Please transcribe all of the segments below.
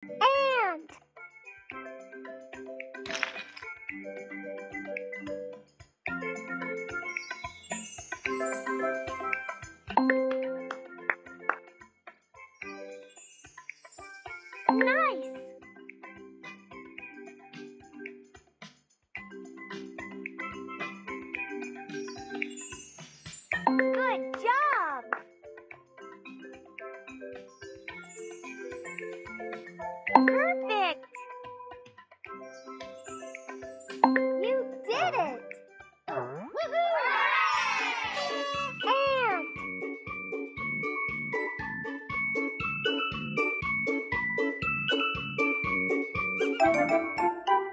Ant. Nice. Good job. Perfect. You did it. Woohoo! Ant.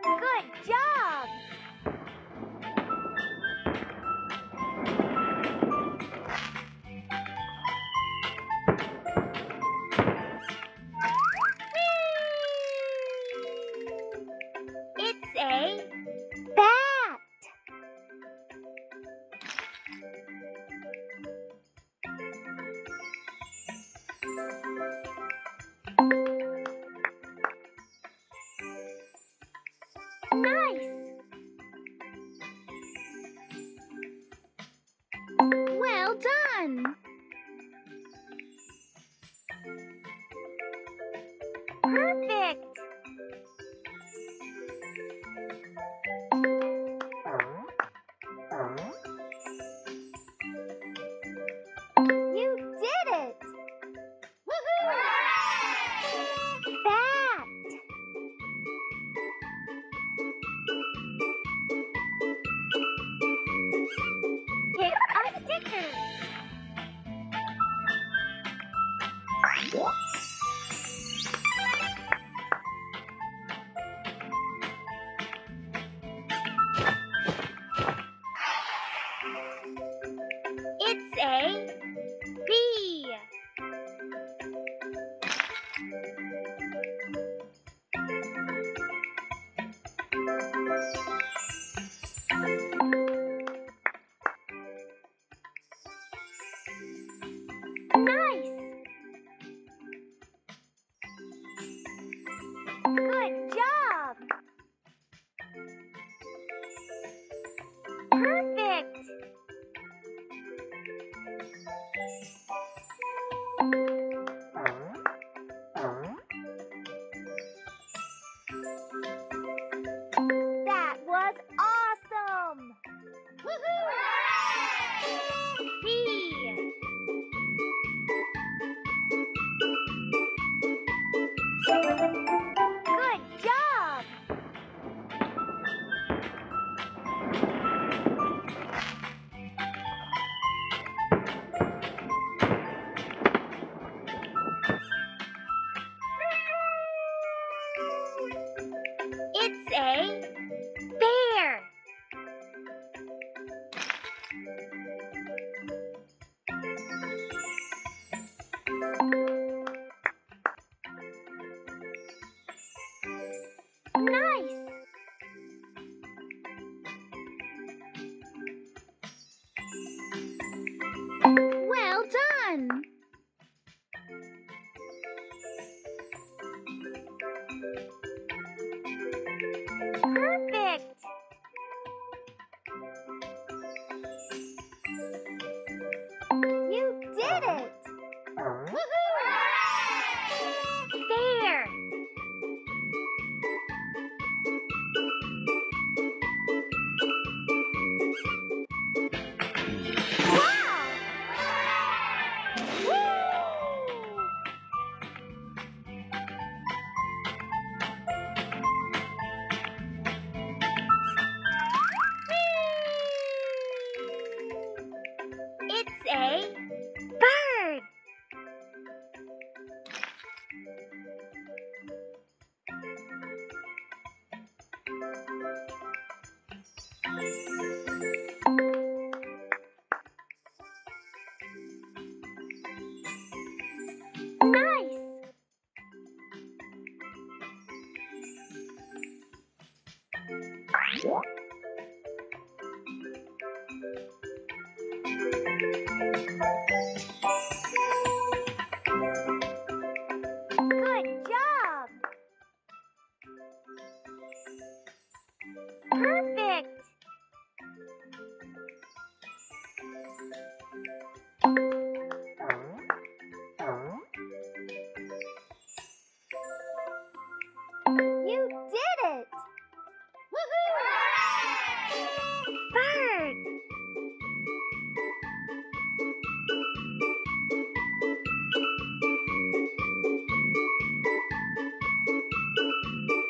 Good job. It's a bat. Nice. Well done. Perfect. You did it. Woohoo! Bat. Here are stickers. It's a bee. Nice. Good job. Perfect. That was awesome. Woohoo! Bee. Good job. It's a bear. Nice. Well done. Perfect. You did it. Woohoo! Bear. Wow! Woo! It's a bird. Nice. Good job.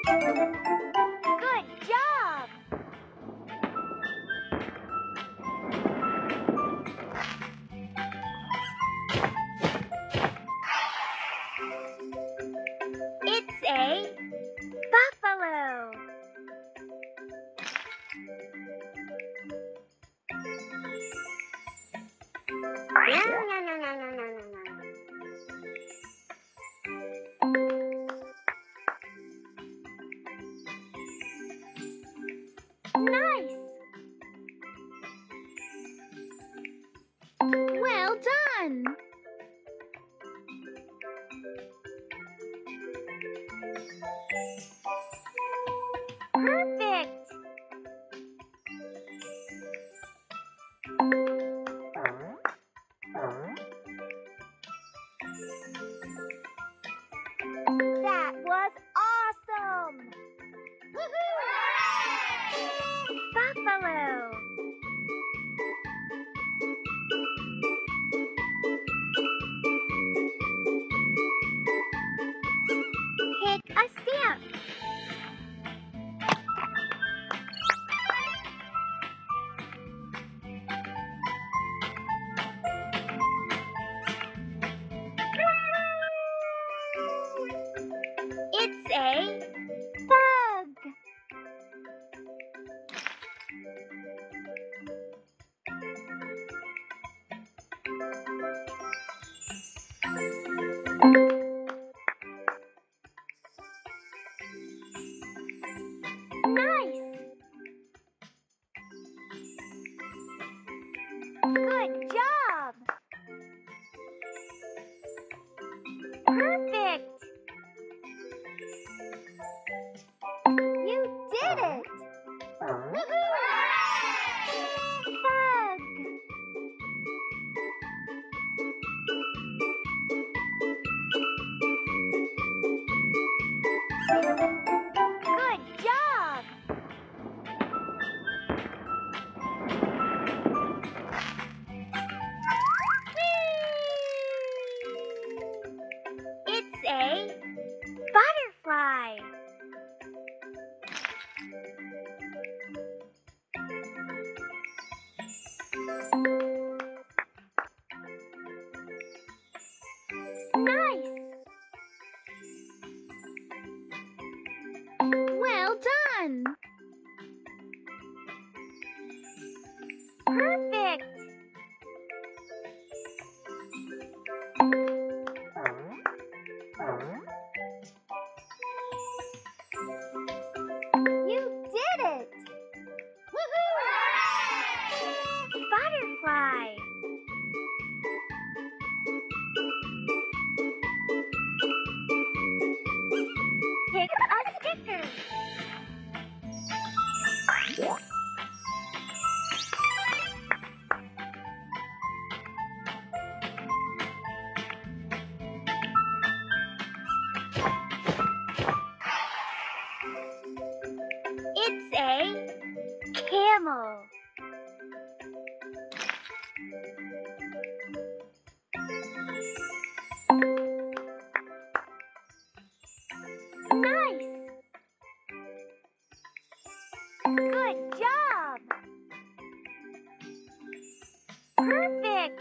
Good job! It's a buffalo. Nice! Well done! Perfect! That was awesome! Buffalo! Pick a stamp. It's a bug. Nice! Good job! Perfect! You did it! Bug! Good job! Whee! It's a butterfly. Nice! Well done! Perfect! You did it! Butterfly! Pick a sticker. It's a camel. Nice! Good job! Perfect!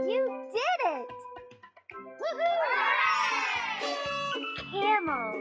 You did it! Camel.